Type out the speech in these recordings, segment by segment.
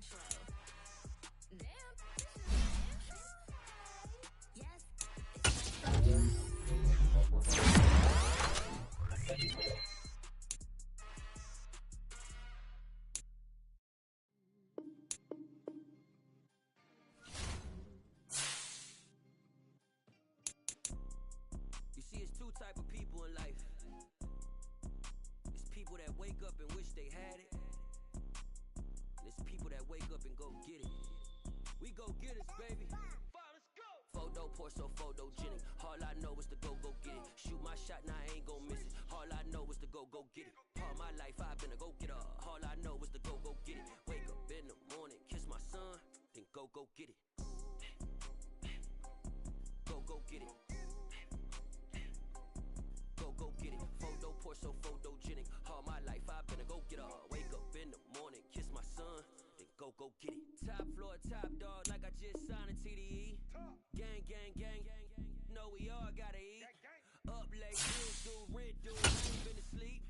You see, it's two type of people in life. It's people that wake up and wish they had it. And it's people that wake up and go get it. We go get it, baby. Let's go. Photo pour so photogenic. All I know is to go get it. Shoot my shot, now I ain't gon' miss it. All I know is to go get it. All my life I've been a go getter. All I know is to go get it. Wake up in the morning, kiss my son, then go get it. Go get it. Go get it. Photo pour so photogenic. All my life I've been a go getter. Wake up in the morning, kiss my son, then go get it. Top floor, top dog, like I just signed a TDE. Gang, gang, gang, gang, gang. Know we all gotta eat. Up late, do, rent, do. I ain't been asleep.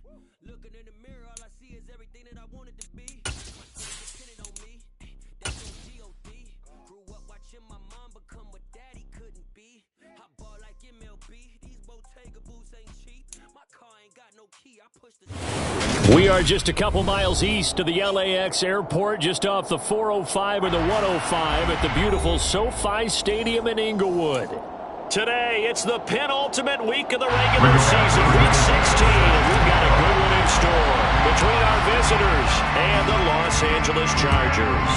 Looking in the mirror, all I see is everything that I wanted to be. My son depended on me. That's on G.O.D. Grew up watching my mom become what daddy couldn't be. I ball like MLB. These Bottega boots ain't cheap. My car ain't got no key. I push the... We are just a couple miles east of the LAX airport, just off the 405 or the 105 at the beautiful SoFi Stadium in Inglewood. Today, it's the penultimate week of the regular season, week 16, and we've got a good one in store between our visitors and the Los Angeles Chargers.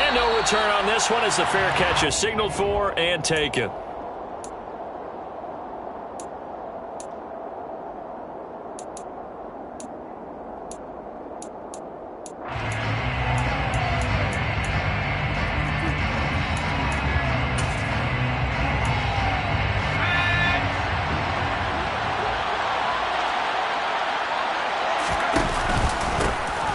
And no return on this one as the fair catch is signaled for and taken.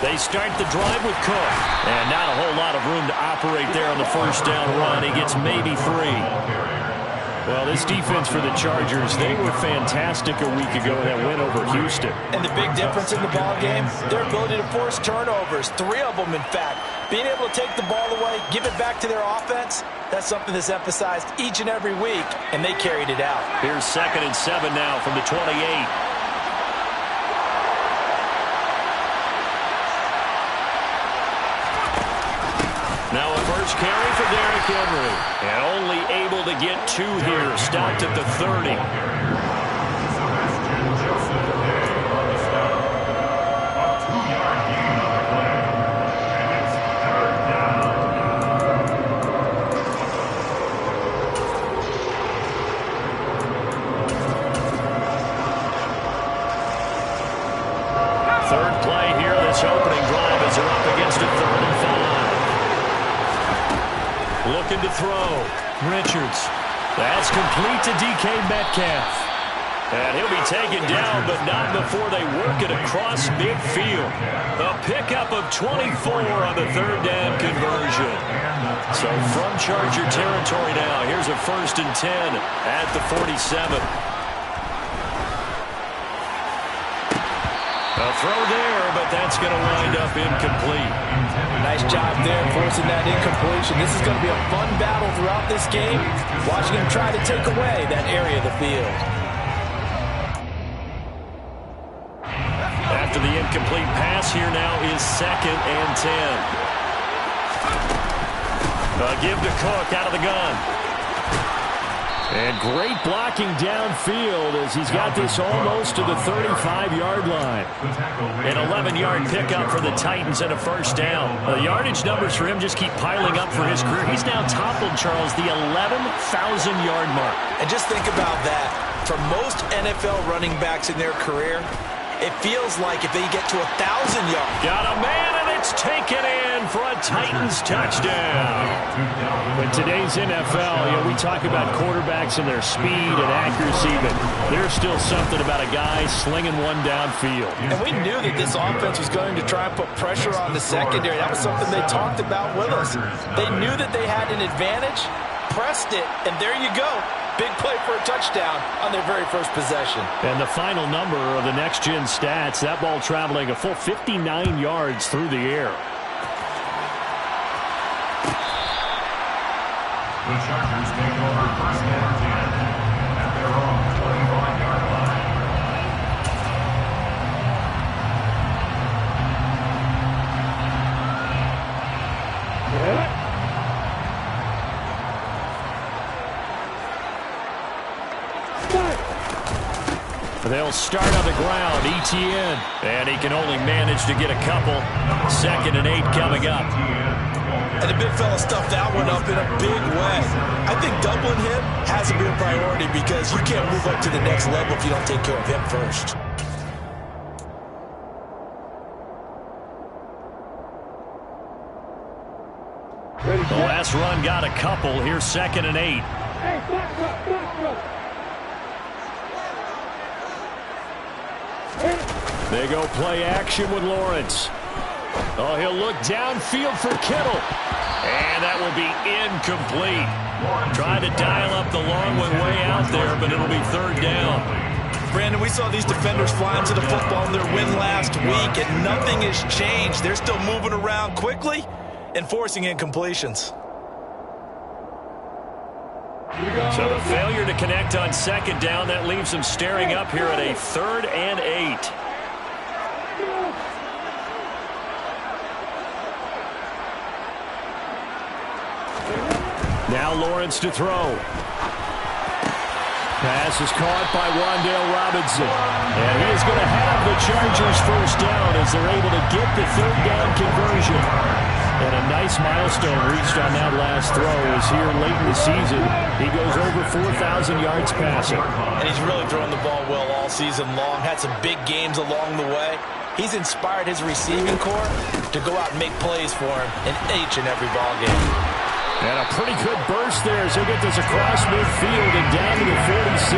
They start the drive with Cook. And not a whole lot of room to operate there on the first down run. He gets maybe 3. Well, this defense for the Chargers, they were fantastic a week ago in that win over Houston. And the big difference in the ball game, their ability to force turnovers, 3 of them, in fact. Being able to take the ball away, give it back to their offense, that's something that's emphasized each and every week, and they carried it out. Here's 2nd and 7 now from the 28. Now a first carry for Derrick Henry. And only able to get 2 here. Stopped at the 30. Third play here, this opening drive as they're up against a 3rd and 5. Looking to throw. Richards. That's complete to DK Metcalf. And he'll be taken down, but not before they work it across midfield. A pickup of 24 on the 3rd down conversion. So from Charger territory now, here's a 1st and 10 at the 47. A throw there, but that's going to wind up incomplete. Nice job there forcing that incompletion. This is going to be a fun battle throughout this game. Watching him try to take away that area of the field. After the incomplete pass, here now is 2nd and 10. A give to Cook out of the gun. And great blocking downfield as he's got this almost to the 35-yard line. An 11-yard pickup for the Titans and a 1st down. The yardage numbers for him just keep piling up for his career. He's now toppled, Charles, the 11,000-yard mark. And just think about that. For most NFL running backs in their career, it feels like if they get to 1,000 yards. Got a man, and it's taken in for a Titans touchdown. In today's NFL, we talk about quarterbacks and their speed and accuracy, but there's still something about a guy slinging one downfield. And we knew that this offense was going to try and put pressure on the secondary. That was something they talked about with us. They knew that they had an advantage, pressed it, and there you go. Big play for a touchdown on their very first possession. And the final number of the next-gen stats, that ball traveling a full 59 yards through the air. The Chargers take over first and 10 at their own 25-yard line. They'll start on the ground. Etienne. And he can only manage to get a couple. 2nd and 8 coming up. And the big fella stuffed that one up in a big way. I think doubling him has to be a priority because you can't move up to the next level if you don't take care of him first. The last run got a couple. Here's 2nd and 8. They go play action with Lawrence. Oh, he'll look downfield for Kittle. And that will be incomplete. Trying to dial up the long one way out there, but it'll be 3rd down. Brandon, we saw these defenders fly into the football in their win last week, and nothing has changed. They're still moving around quickly and forcing incompletions. So the failure to connect on 2nd down, that leaves them staring up here at a 3rd and 8. Now Lawrence to throw. Pass is caught by Wan'Dale Robinson. And he is going to have the Chargers first down as they're able to get the 3rd down conversion. And a nice milestone reached on that last throw as here late in the season, he goes over 4,000 yards passing. And he's really throwing the ball well all season long. Had some big games along the way. He's inspired his receiving corps to go out and make plays for him in each and every ball game. And a pretty good burst there as he'll get this across midfield and down to the 46.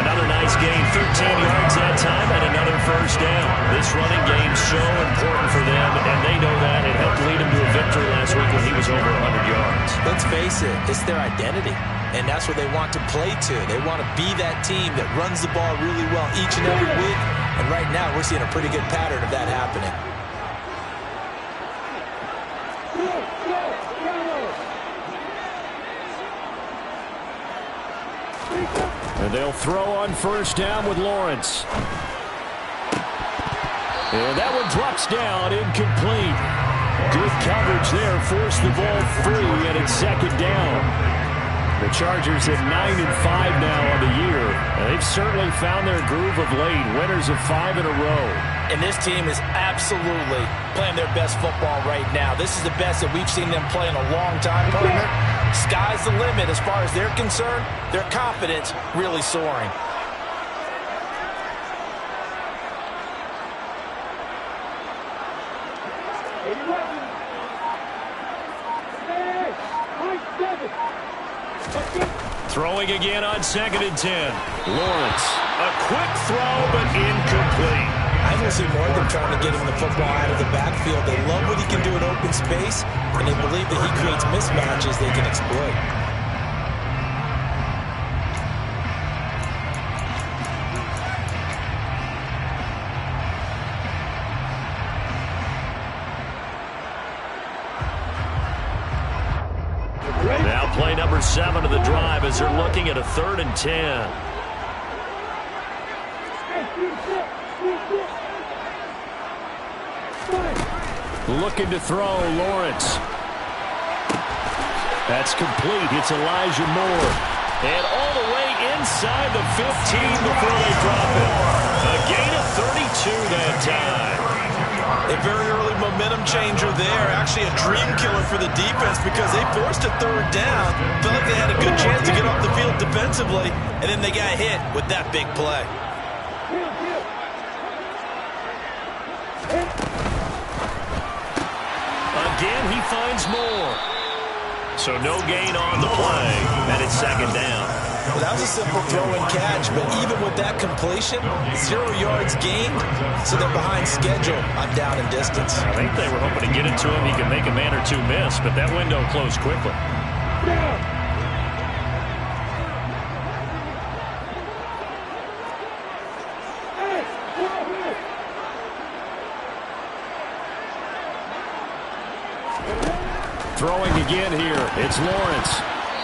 Another nice gain, 13 yards that time, and another first down. This running game's so important for them, and they know that. It helped lead him to a victory last week when he was over 100 yards. Let's face it, it's their identity, and that's what they want to play to. They want to be that team that runs the ball really well each and every week, and right now we're seeing a pretty good pattern of that happening. And they'll throw on first down with Lawrence. And that one drops down, incomplete. Good coverage there, forced the ball free, and it's 2nd down. The Chargers at 9-5 now on the year. And they've certainly found their groove of late, winners of 5 in a row. And this team is absolutely playing their best football right now. This is the best that we've seen them play in a long time, partner. Sky's the limit as far as they're concerned. Their confidence really soaring. Throwing again on 2nd and 10. Lawrence, a quick throw, but incomplete. I don't see more of them trying to get him the football out of the backfield. They love what he can do in open space, and they believe that he creates mismatches they can exploit. Now play number 7 of the drive as they're looking at a 3rd and 10. Looking to throw, Lawrence. That's complete. It's Elijah Moore. And all the way inside the 15 before they drop it. A gain of 32 that time. A very early momentum changer there. Actually a dream killer for the defense because they forced a 3rd down. Felt like they had a good chance to get off the field defensively, and then they got hit with that big play. Again, he finds more. So no gain on the play, and it's 2nd down. Well, that was a simple throw and catch, but even with that completion, 0 yards gained, so they're behind schedule on down and distance. I think they were hoping to get it to him. He could make a man or two miss, but that window closed quickly. Throwing again here. It's Lawrence.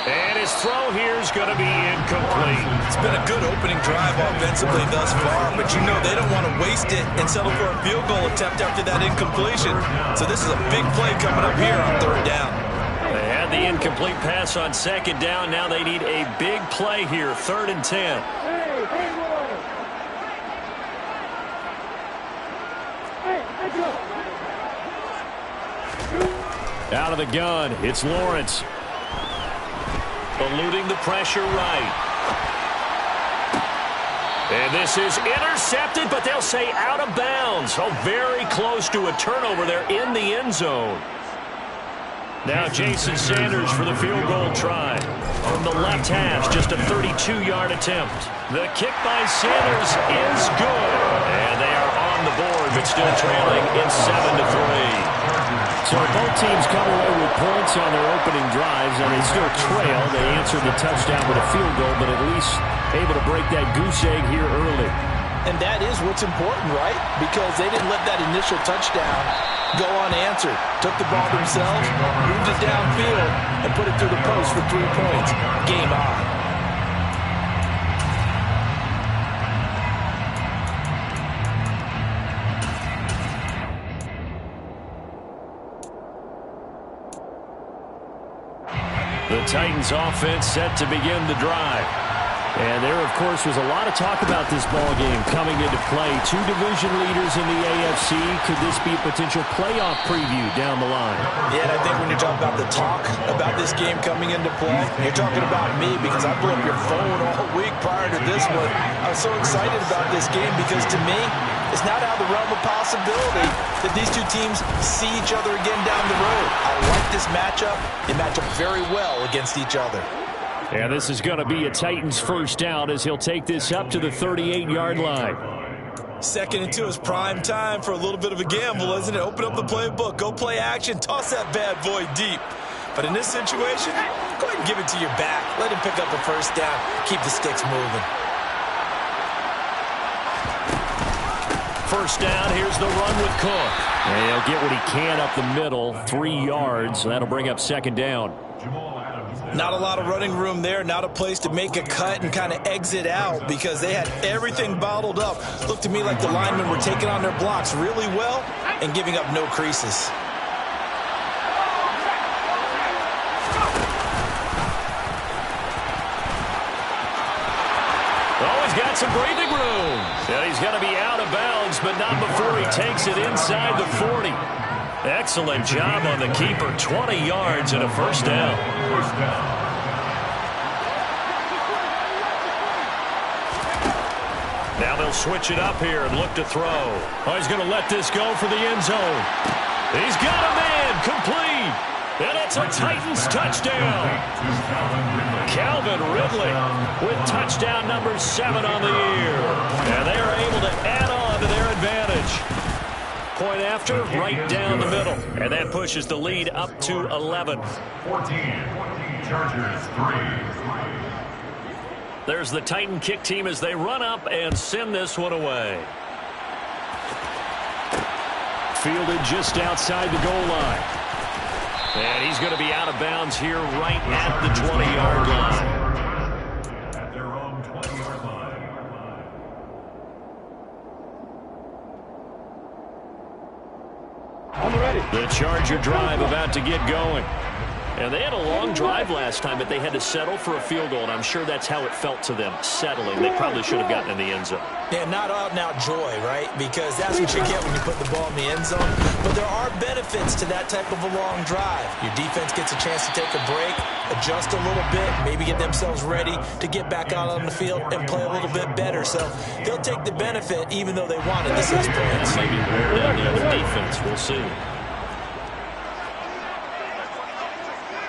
And his throw here is going to be incomplete. It's been a good opening drive offensively thus far, but you know they don't want to waste it and settle for a field goal attempt after that incompletion. So this is a big play coming up here on third down. They had the incomplete pass on second down. Now they need a big play here, 3rd and 10. Out of the gun, it's Lawrence. Eluding the pressure right. And this is intercepted, but they'll say out of bounds. Oh, very close to a turnover there in the end zone. Now Jason Sanders for the field goal try. From the left hash, just a 32-yard attempt. The kick by Sanders is good. And they are on the board, but still trailing in 7-3. So both teams come away with points on their opening drives, and they still trail. They answered the touchdown with a field goal, but at least able to break that goose egg here early. And that is what's important, right? Because they didn't let that initial touchdown go unanswered. Took the ball themselves, moved it downfield, and put it through the post for 3 points. Game on. The Titans offense set to begin the drive. And there, of course, was a lot of talk about this ball game coming into play. 2 division leaders in the AFC. Could this be a potential playoff preview down the line? Yeah, and I think when you're talking about the talk about this game coming into play, you're talking about me because I blew up your phone all week prior to this one. I was so excited about this game because to me, it's not out of the realm of possibility that these two teams see each other again down the road. I like this matchup. They match up very well against each other. And this is going to be a Titans first down as he'll take this up to the 38-yard line. 2nd and 2 is prime time for a little bit of a gamble, isn't it? Open up the playbook, go play action, toss that bad boy deep. But in this situation, go ahead and give it to your back. Let him pick up a first down. Keep the sticks moving. First down, here's the run with Cook. And he'll get what he can up the middle, 3 yards. So that'll bring up 2nd down. Not a lot of running room there, not a place to make a cut and kind of exit out because they had everything bottled up. Looked to me like the linemen were taking on their blocks really well and giving up no creases. Oh, he's got some breathing room. And he's going to be out of bounds, but not before he takes it inside the 40. Excellent job on the keeper. 20 yards and a first down. Now they'll switch it up here and look to throw. Oh, he's going to let this go for the end zone. He's got a man complete. And it's a Titans touchdown. Calvin Ridley with touchdown number 7 on the year. And they are able to add on to their advantage. Point after, right down the middle. And that pushes the lead up to 11. 14, Chargers 3. There's the Titan kick team as they run up and send this one away. Fielded just outside the goal line. And he's going to be out of bounds here right at the 20-yard line. At their own 20-yard line. The Charger drive about to get going. And they had a long drive last time, but they had to settle for a field goal, and I'm sure that's how it felt to them, settling. They probably should have gotten in the end zone. Yeah, not out-and-out joy, right? Because that's what you get when you put the ball in the end zone. But there are benefits to that type of a long drive. Your defense gets a chance to take a break, adjust a little bit, maybe get themselves ready to get back out on the field and play a little bit better. So they'll take the benefit even though they wanted the 6 points. Maybe more than the other defense. We'll see.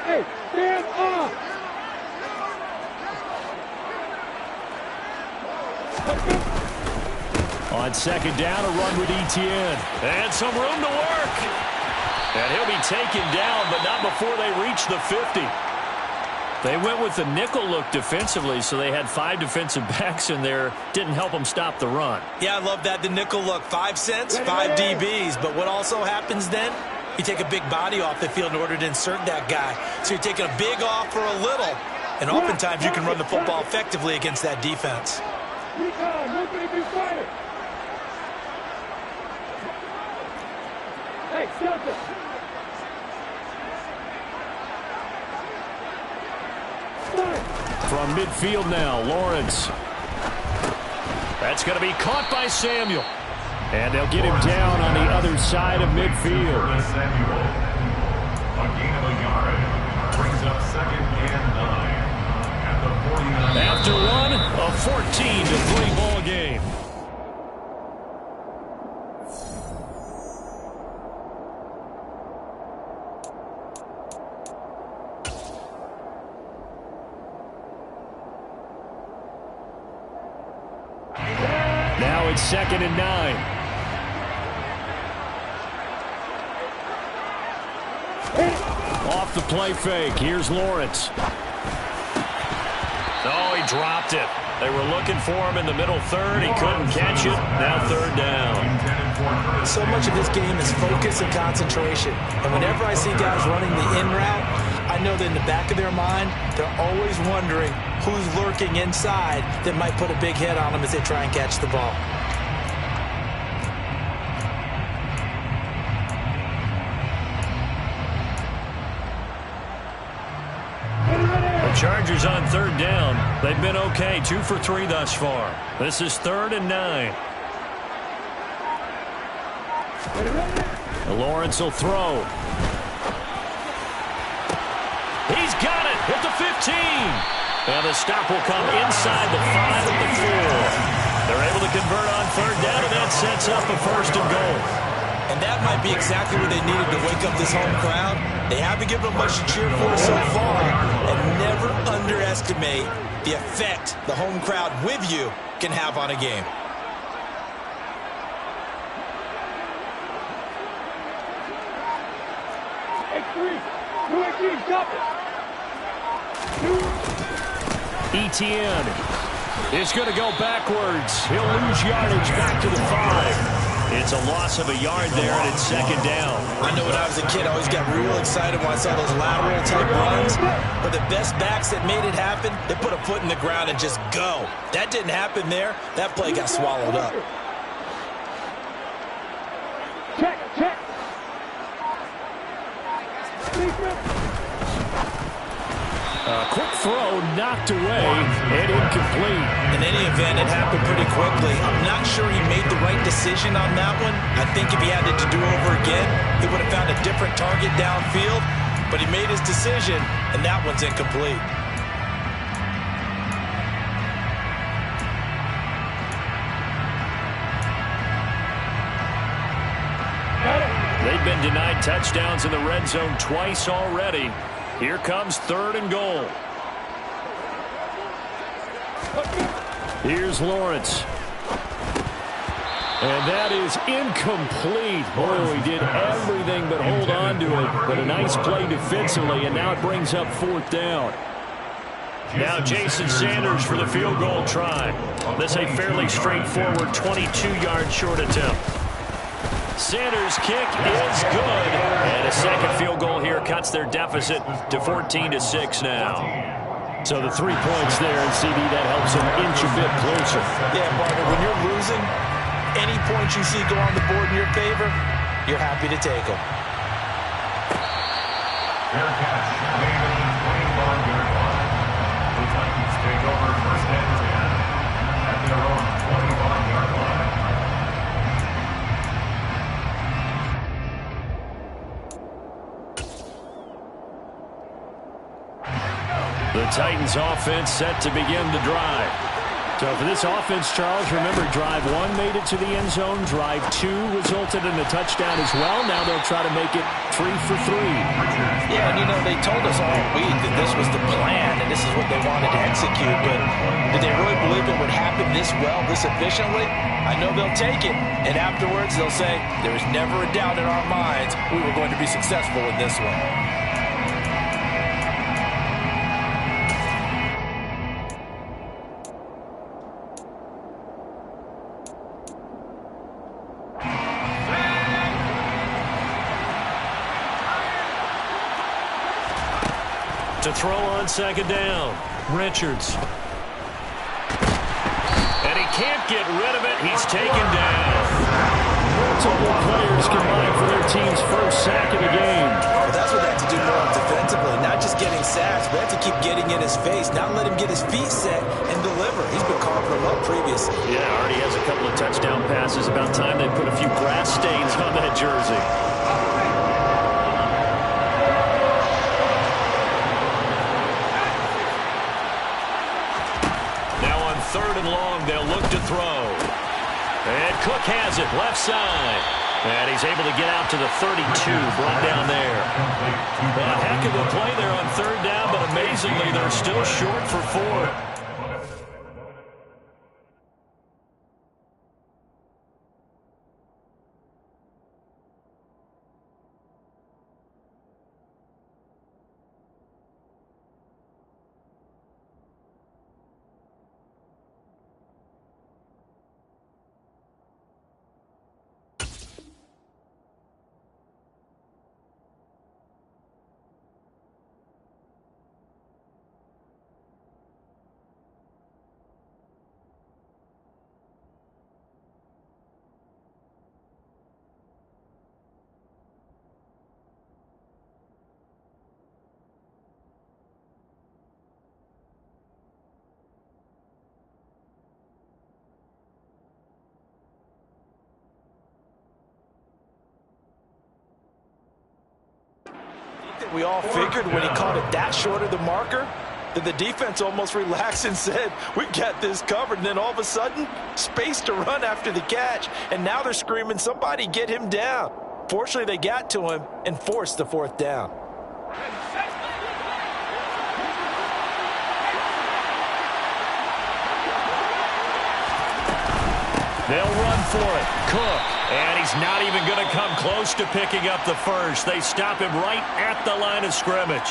Hey, stand up! On second down, a run with Etienne. And some room to work. And he'll be taken down, but not before they reach the 50. They went with the nickel look defensively, so they had 5 defensive backs in there. Didn't help them stop the run. Yeah, I love that, the nickel look. 5 cents, 5 DBs. But what also happens then? You take a big body off the field in order to insert that guy. So you're taking a big off for a little. And oftentimes you can run the football effectively against that defense. Hey, Delta. From midfield now, Lawrence. That's going to be caught by Samuel. And they'll get him down on the other side of midfield. Samuel, a gain of a yard, brings up 2nd and 9 at the 49. After one, a 14-3 ball game. Now it's 2nd and 9. Off the play fake. Here's Lawrence. Oh, he dropped it. They were looking for him in the middle third. He couldn't catch it. Now 3rd down. So much of this game is focus and concentration. And whenever I see guys running the in route, I know that in the back of their mind, they're always wondering who's lurking inside that might put a big hit on them as they try and catch the ball. Chargers on 3rd down. They've been okay, 2 for 3 thus far. This is 3rd and 9. Lawrence will throw. He's got it at the 15. And the stop will come inside the 5 of the 4. They're able to convert on 3rd down, and that sets up a 1st and goal. And that might be exactly what they needed to wake up this home crowd. They haven't given them much to cheer for so far. And never underestimate the effect the home crowd with you can have on a game. Etienne is going to go backwards. He'll lose yardage back to the 5. It's a loss of a yard there, and it's 2nd down. I know when I was a kid, I always got real excited when I saw those lateral-type runs. But the best backs that made it happen, they put a foot in the ground and just go. That didn't happen there. That play got swallowed up. Check. A quick throw knocked away and incomplete. In any event, it happened pretty quickly. I'm not sure he made the right decision on that one. I think if he had it to do over again, he would have found a different target downfield. But he made his decision, and that one's incomplete. They've been denied touchdowns in the red zone twice already. Here comes 3rd and goal. Here's Lawrence. And that is incomplete. Oh, he did everything but hold on to it. But a nice play defensively, and now it brings up 4th down. Now Jason Sanders for the field goal try. This a fairly straightforward 22-yard short attempt. Sanders' kick is good. And a 2nd field goal here cuts their deficit to 14-6 now. So the 3 points there, and CD, that helps them inch a bit closer. Yeah, partner, when you're losing, any points you see go on the board in your favor, you're happy to take them. Fair catch, made at the 25-yard line. The Titans take over 1st and 10 at their own 25-yard line. The Titans offense set to begin the drive. So for this offense, Charles, remember drive 1 made it to the end zone. Drive 2 resulted in a touchdown as well. Now they'll try to make it 3 for 3. Yeah, and you know, they told us all week that this was the plan and this is what they wanted to execute. But did they really believe it would happen this well, this efficiently? I know they'll take it. And afterwards, they'll say, there was never a doubt in our minds we were going to be successful in this one. To throw on second down, Richards. And he can't get rid of it. He's taken down. Multiple players combined for their team's first sack of the game. Well, that's what they have to do more defensively, not just getting sacks, but have to keep getting in his face, not let him get his feet set and deliver. He's been carving them up previously. Yeah, already has a couple of touchdown passes. About time they put a few grass stains on that jersey. Now on 3rd and long, they'll look to throw. And Cook has it, left side. And he's able to get out to the 32, brought down there. A heck of a play there on 3rd down, but amazingly, they're still short for 4. We all figured when he called it that short of the marker that the defense almost relaxed and said, we got this covered. And then all of a sudden, space to run after the catch. And now they're screaming, somebody get him down. Fortunately, they got to him and forced the 4th down. They'll run for it. Cook. And he's not even going to come close to picking up the first. They stop him right at the line of scrimmage.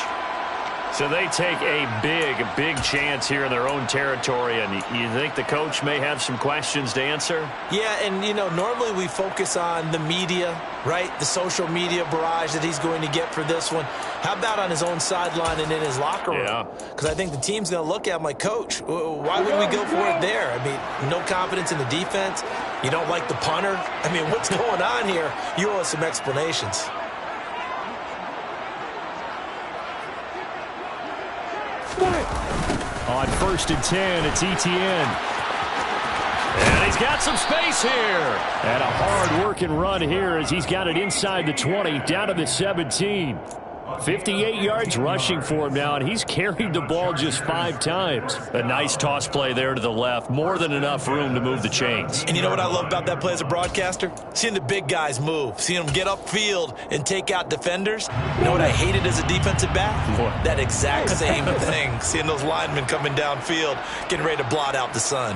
So they take a big chance here in their own territory. And you think the coach may have some questions to answer? Yeah, and, you know, normally we focus on the media, right? The social media barrage that he's going to get for this one. How about on his own sideline and in his locker room? Yeah. Because I think the team's going to look at him like, Coach, why wouldn't we go for it there? I mean, no confidence in the defense. You don't like the punter. I mean, what's going on here? You owe us some explanations. On 1st and 10, it's Etienne. And he's got some space here. And a hard-working run here as he's got it inside the 20, down to the 17. 58 yards rushing for him now, and he's carried the ball just 5 times. A nice toss play there to the left. More than enough room to move the chains. And you know what I love about that play as a broadcaster? Seeing the big guys move. Seeing them get upfield and take out defenders. You know what I hated as a defensive back? What? That exact same thing. Seeing those linemen coming downfield, getting ready to blot out the sun.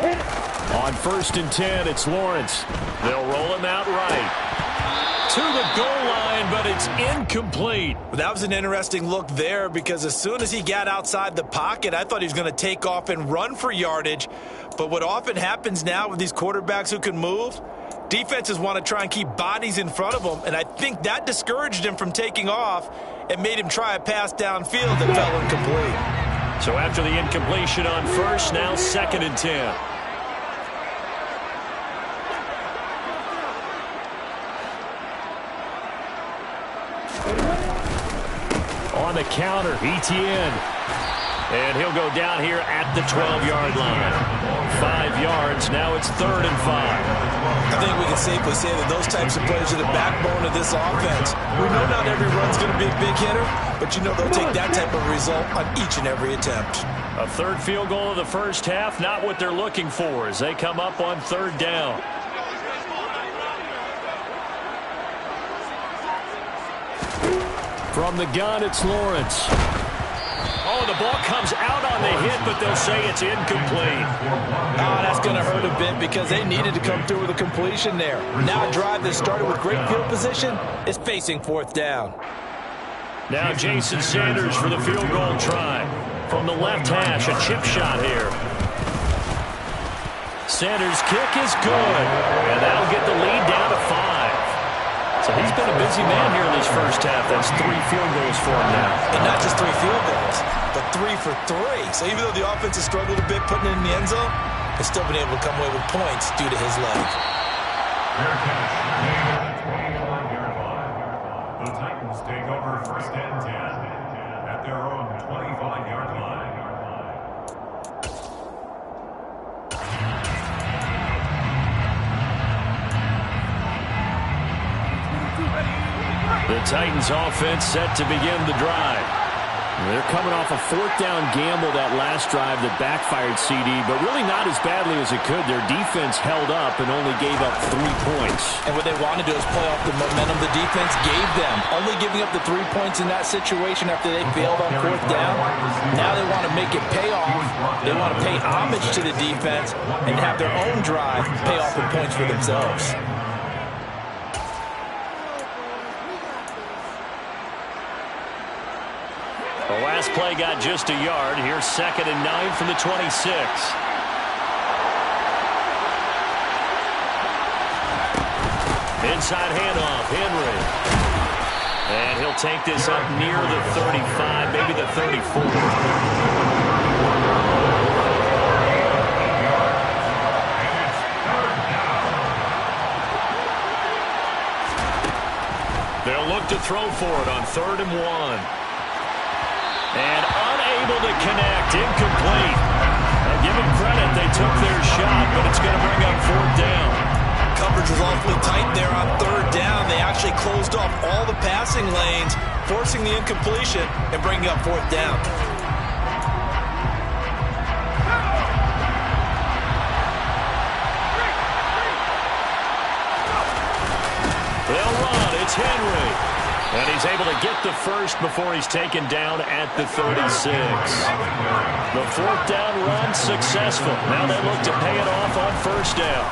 On 1st and 10, it's Lawrence. They'll roll him out right. To the goal line, but it's incomplete. That was an interesting look there because as soon as he got outside the pocket, I thought he was going to take off and run for yardage. But what often happens now with these quarterbacks who can move, defenses want to try and keep bodies in front of them, and I think that discouraged him from taking off and made him try a pass downfield that fell incomplete. So after the incompletion on 1st, now 2nd and 10. On the counter, Etienne. And he'll go down here at the 12-yard line. 5 yards, now it's 3rd and 5. I think we can safely say that those types of plays are the backbone of this offense. We know not every run's going to be a big hitter, but you know they'll take that type of result on each and every attempt. A 3rd field goal of the first half, not what they're looking for as they come up on 3rd down. From the gun, it's Lawrence. Oh, the ball comes out on the hit, but they'll say it's incomplete. Oh, that's going to hurt a bit because they needed to come through with a completion there. Now a drive that started with great field position is facing 4th down. Now Jason Sanders for the field goal try. From the left hash, a chip shot here. Sanders' kick is good, and that'll get the lead down to 5. So he's been a busy man here this this first half. That's 3 field goals for him now. And not just 3 field goals, but 3 for 3. So even though the offense has struggled a bit putting it in the end zone, it's still been able to come away with points due to his leg. Fair catch made at the 21-yard line. The Titans take over 1st and 10 at their own 25-yard line. The Titans offense set to begin the drive. They're coming off a 4th down gamble that last drive that backfired CD, but really not as badly as it could. Their defense held up and only gave up 3 points. And what they wanted to do is play off the momentum the defense gave them. Only giving up the 3 points in that situation after they failed on 4th down. Now they want to make it pay off. They want to pay homage to the defense and have their own drive pay off with points for themselves. The last play got just a yard. Here's 2nd and 9 from the 26. Inside handoff, Henry. And he'll take this up near the 35, maybe the 34. They'll look to throw for it on 3rd and 1. And unable to connect, incomplete. Now give them credit, they took their shot, but it's going to bring up 4th down. Coverage was awfully tight there on 3rd down. They actually closed off all the passing lanes, forcing the incompletion and bringing up 4th down. They'll run, it's Henry. And he's able to get the first before he's taken down at the 36. The 4th down run successful. Now they look to pay it off on 1st down.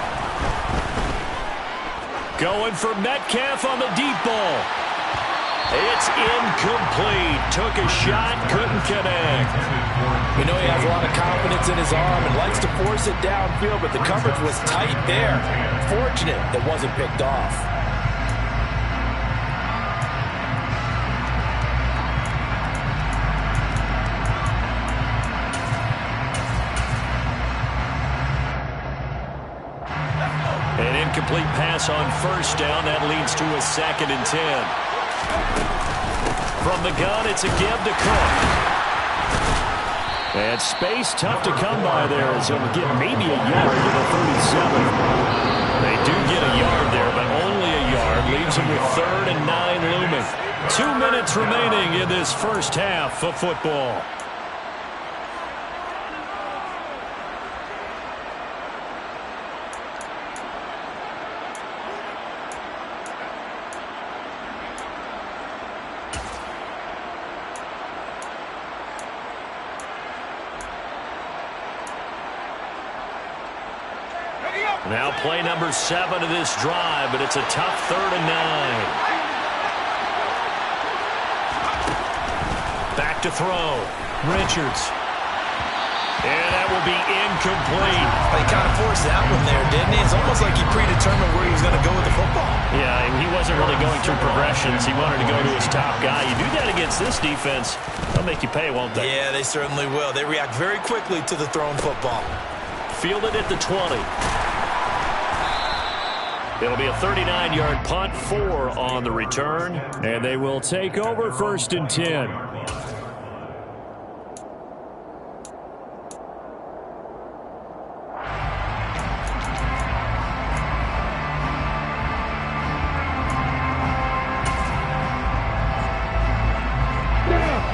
Going for Metcalf on the deep ball. It's incomplete. Took a shot, couldn't connect. We know he has a lot of confidence in his arm and likes to force it downfield, but the coverage was tight there. Fortunate it wasn't picked off. An incomplete pass on 1st down. That leads to a 2nd and 10. From the gun, it's a give to Cook. And space tough to come by there as he'll get maybe a yard to the 37. They do get a yard there, but only a yard. Leaves him with 3rd and 9 looming. 2 minutes remaining in this first half of football. Now play number 7 of this drive, but it's a tough 3rd and 9. Back to throw. Richards. And that will be incomplete. He kind of forced that one there, didn't he? It's almost like he predetermined where he was going to go with the football. Yeah, he wasn't really going through progressions. He wanted to go to his top guy. You do that against this defense, they'll make you pay, won't they? Yeah, they certainly will. They react very quickly to the thrown football. Fielded at the 20. It'll be a 39-yard punt, 4 on the return, and they will take over 1st and 10.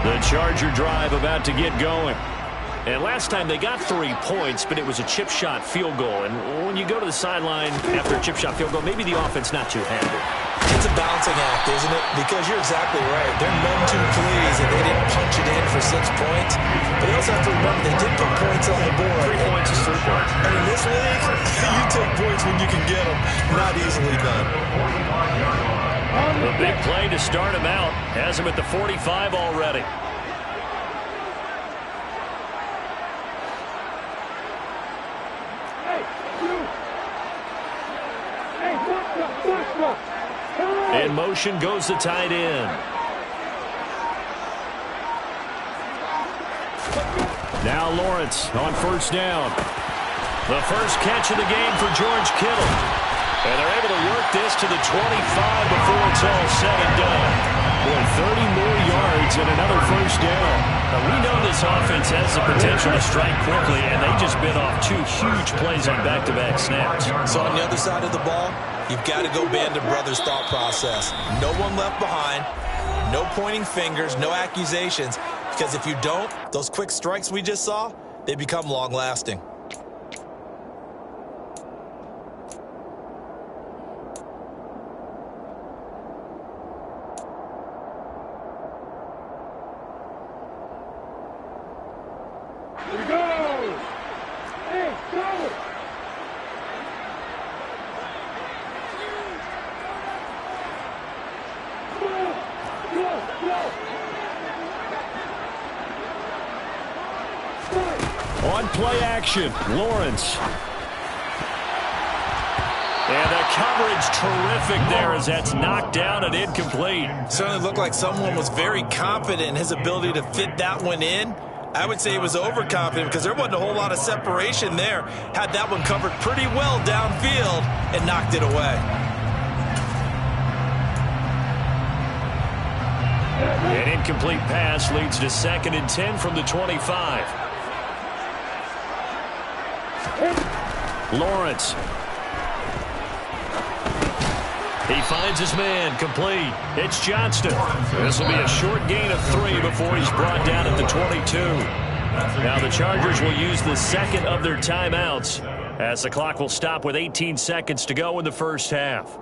The Charger drive about to get going. And last time they got 3 points, but it was a chip shot field goal. And when you go to the sideline after a chip shot field goal, maybe the offense not too happy. It's a balancing act, isn't it? Because you're exactly right. They're none too pleased that they didn't punch it in for 6 points. But they also have to remember they did put points on the board. 3 points is 3 points. And in this league, you take points when you can get them. Not easily done. The big play to start him out has him at the 45 already. Hey, watch out! In motion goes the tight end. Now Lawrence on first down. The first catch of the game for George Kittle. And they're able to work this to the 25 before it's all said and done. Boy, 30 more yards and another first down. Now, we know this offense has the potential to strike quickly, and they just bit off 2 huge plays on back-to-back snaps. So on the other side of the ball, you've got to go Band of Brothers thought process. No one left behind, no pointing fingers, no accusations, because if you don't, those quick strikes we just saw, they become long-lasting. On play action, Lawrence. And the coverage terrific there as that's knocked down and incomplete. Certainly looked like someone was very confident in his ability to fit that one in. I would say he was overconfident because there wasn't a whole lot of separation there. Had that one covered pretty well downfield and knocked it away. An incomplete pass leads to 2nd and 10 from the 25. Lawrence. He finds his man, complete. It's Johnston. This will be a short gain of 3 before he's brought down at the 22. Now the Chargers will use the second of their timeouts as the clock will stop with 18 seconds to go in the first half.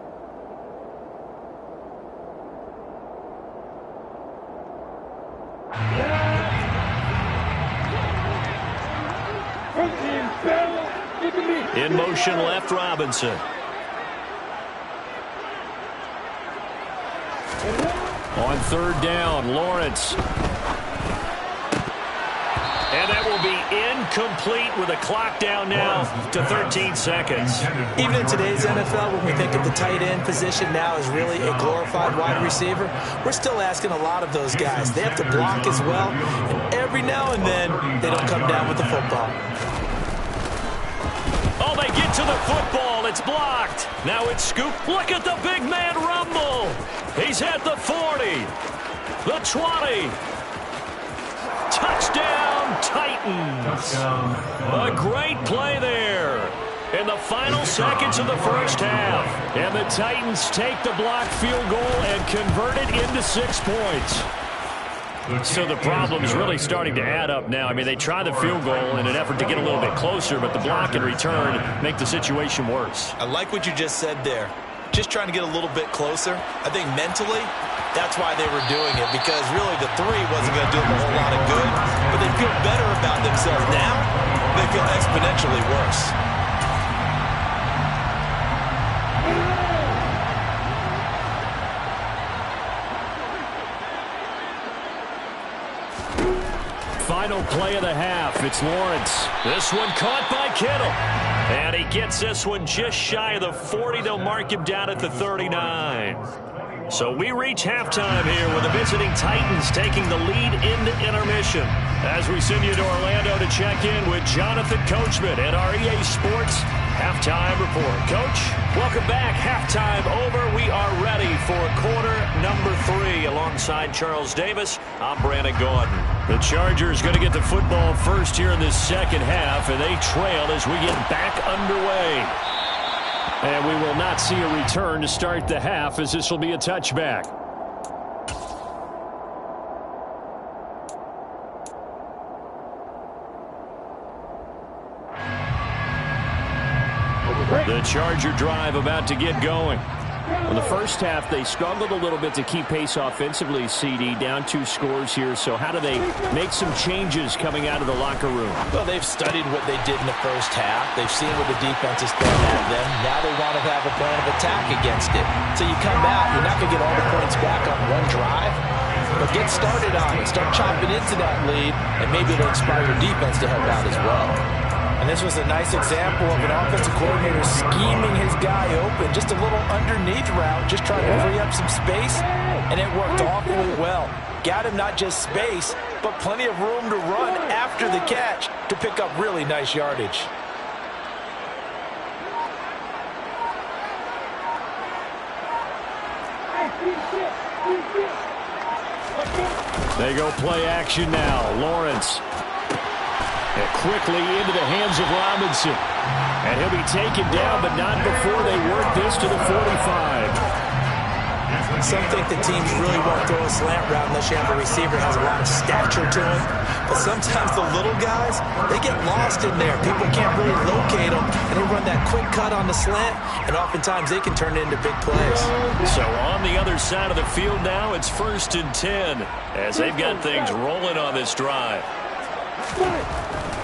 In motion left, Robinson. On 3rd down, Lawrence. And that will be incomplete with a clock down now to 13 seconds. Even in today's NFL, when we think of the tight end position now as really a glorified wide receiver, we're still asking a lot of those guys. They have to block as well, and every now and then they don't come down with the football. Oh, they get to the football. It's blocked. Now it's scooped. Look at the big man rumble. He's at the 40, the 20. Touchdown, Titans. A great play there in the final seconds of the first half. And the Titans take the blocked field goal and convert it into 6 points. So the problem's really starting to add up now. I mean, they try the field goal in an effort to get a little bit closer, but the block and return make the situation worse. I like what you just said there. Just trying to get a little bit closer. I think mentally, that's why they were doing it, because really the 3 wasn't going to do them a whole lot of good, but they feel better about themselves now. They feel exponentially worse. Final play of the half. It's Lawrence. This one caught by Kittle. And he gets this one just shy of the 40. They'll mark him down at the 39. So we reach halftime here with the visiting Titans taking the lead into intermission. As we send you to Orlando to check in with Jonathan Coachman at our EA Sports Halftime Report. Coach, welcome back. Halftime over. We are ready for quarter number 3 alongside Charles Davis. I'm Brandon Gordon. The Chargers going to get the football first here in this second half, and they trail as we get back underway. And we will not see a return to start the half, as this will be a touchback. The Charger drive about to get going. In the first half, they struggled a little bit to keep pace offensively, CD, down 2 scores here. So how do they make some changes coming out of the locker room? Well, they've studied what they did in the first half. They've seen what the defense is throwing at them. Now they want to have a plan of attack against it. So you come back, you're not going to get all the points back on one drive, but get started on it. Start chopping into that lead, and maybe it'll inspire your defense to help out as well. And this was a nice example of an offensive coordinator scheming his guy open. Just a little underneath route, just trying to free up some space, and it worked awfully well. Got him not just space, but plenty of room to run after the catch to pick up really nice yardage. They go play action now. Lawrence. And quickly into the hands of Robinson. And he'll be taken down, but not before they work this to the 45. Some think the teams really won't throw a slant route unless you have a receiver that has a lot of stature to him. But sometimes the little guys, they get lost in there. People can't really locate them, and they run that quick cut on the slant, and oftentimes they can turn it into big plays. So on the other side of the field now, it's 1st and 10 as they've got things rolling on this drive.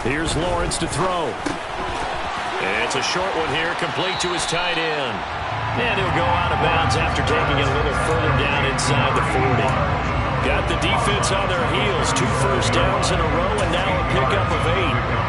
Here's Lawrence to throw. It's a short one here, complete to his tight end. And he'll go out of bounds after taking it a little further down inside the 40. Got the defense on their heels. 2 first downs in a row, and now a pickup of 8.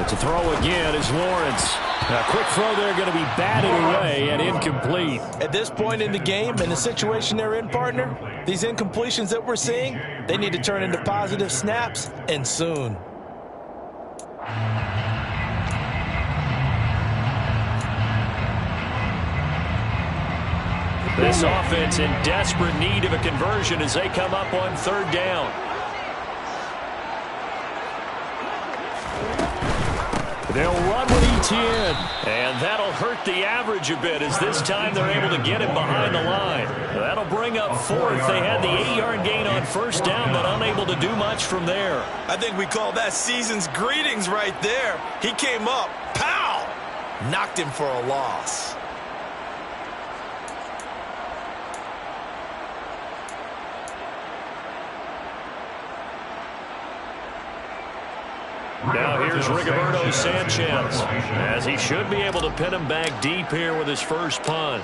To throw again is Lawrence. A quick throw there, going to be batted away and incomplete. At this point in the game, in the situation they're in, partner, these incompletions that we're seeing, they need to turn into positive snaps, and soon. This offense in desperate need of a conversion as they come up on 3rd down. They'll run with Etienne, and that'll hurt the average a bit as this time they're able to get him behind the line. That'll bring up 4th. They had the 8-yard gain on 1st down, but unable to do much from there. I think we call that season's greetings right there. He came up, pow! Knocked him for a loss. Now here's Rigoberto Sanchez, as he should be able to pin him back deep here with his first punt.